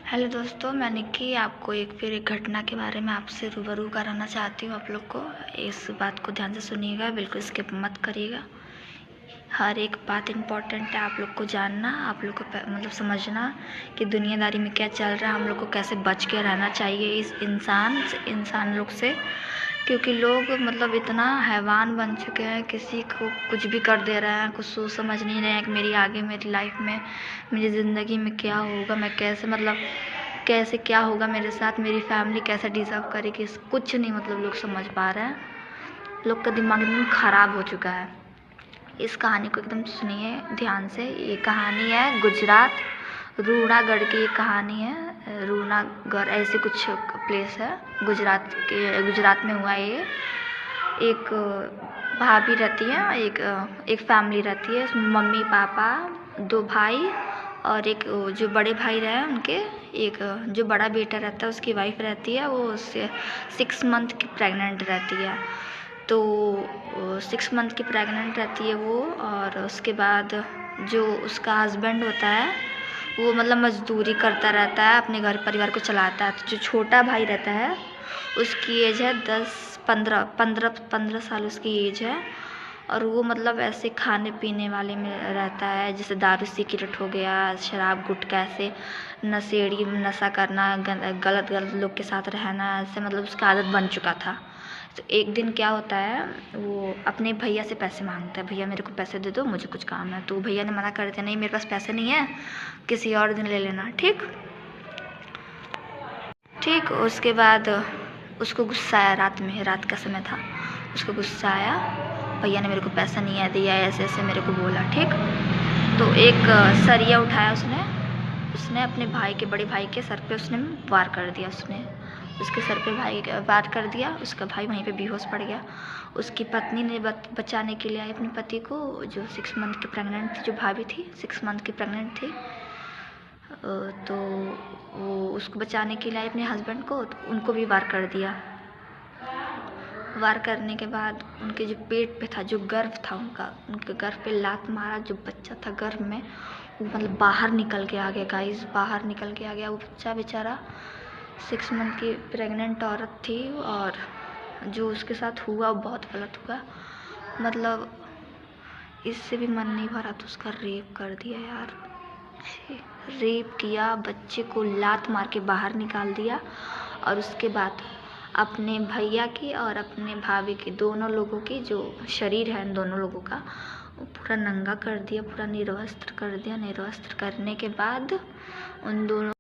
Hello दोस्तों, मैं निक्की आपको फिर एक घटना के बारे में आपसे रूबरू कराना चाहती हूँ। आप लोग को इस बात को ध्यान से सुनिएगा, बिल्कुल स्किप मत करिएगा। हर एक बात इम्पोर्टेंट है आप लोग को जानना, आप लोग को मतलब समझना कि दुनियादारी में क्या चल रहा है, हम लोग को कैसे बच के रहना चाहिए इस इंसान लोग से। क्योंकि लोग मतलब इतना हैवान बन चुके हैं, किसी को कुछ भी कर दे रहे हैं, कुछ सोच समझ नहीं रहे हैं कि मेरी लाइफ में, मेरी ज़िंदगी में क्या होगा, मैं कैसे क्या होगा मेरे साथ, मेरी फैमिली कैसे डिज़र्व करेगी, कुछ नहीं मतलब लोग समझ पा रहे हैं। लोग का दिमाग एकदम ख़राब हो चुका है। इस कहानी को एकदम सुनिए ध्यान से। ये कहानी है गुजरात रूनागढ़ की। ये कहानी है रूनागढ़, ऐसे कुछ प्लेस है गुजरात में हुआ ये। एक भाभी रहती है, एक फैमिली रहती है, इसमें मम्मी पापा, 2 भाई और एक जो बड़े भाई रहे उनके एक जो बड़ा बेटा रहता है उसकी वाइफ रहती है। वो उससे 6 मंथ की प्रेग्नेंट रहती है। तो 6 मंथ की प्रेग्नेंट रहती है वो। और उसके बाद जो उसका हस्बैंड होता है वो मतलब मज़दूरी करता रहता है, अपने घर परिवार को चलाता है। तो जो छोटा भाई रहता है उसकी एज है 15 साल उसकी एज है। और वो मतलब ऐसे खाने पीने वाले में रहता है, जैसे दारू सिगरेट हो गया, शराब गुटखा, ऐसे नशेड़ी नशा करना, गलत लोग के साथ रहना, ऐसे मतलब उसका आदत बन चुका था। तो एक दिन क्या होता है, वो अपने भैया से पैसे मांगता है, भैया मेरे को पैसे दे दो, मुझे कुछ काम है। तो भैया ने मना कर दिया, नहीं मेरे पास पैसे नहीं है, किसी और दिन ले लेना। ठीक। उसके बाद उसको गुस्सा आया, रात का समय था, उसको गुस्सा आया, भैया ने मेरे को पैसा नहीं है दिया, ऐसे ऐसे मेरे को बोला। ठीक। तो एक सरिया उठाया उसने अपने बड़े भाई के सर पे उसने वार कर दिया। उसके सर पे वार कर दिया। उसका भाई वहीं पे बेहोश पड़ गया। उसकी पत्नी ने बचाने के लिए आई अपने पति को, जो 6 मंथ की प्रेग्नेंट थी, जो भाभी थी 6 मंथ की प्रेग्नेंट थी। तो वो उसको बचाने के लिए आई अपने हस्बैंड को, तो उनको भी वार कर दिया। वार करने के बाद उनके जो पेट पे था, जो गर्भ था उनके गर्भ पे लात मारा। जो बच्चा था गर्भ में वो मतलब बाहर निकल के आ गया गाइस, बाहर निकल के आ गया। वो बच्चा बेचारा 6 मंथ की प्रेग्नेंट औरत थी। और जो उसके साथ हुआ वो बहुत गलत हुआ। मतलब इससे भी मन नहीं भरा तो उसका रेप कर दिया यार। रेप किया, बच्चे को लात मार के बाहर निकाल दिया। और उसके बाद अपने भैया की और अपने भाभी की, दोनों लोगों की जो शरीर है, इन दोनों लोगों का, वो पूरा नंगा कर दिया, पूरा निर्वस्त्र कर दिया। निर्वस्त्र करने के बाद उन दोनों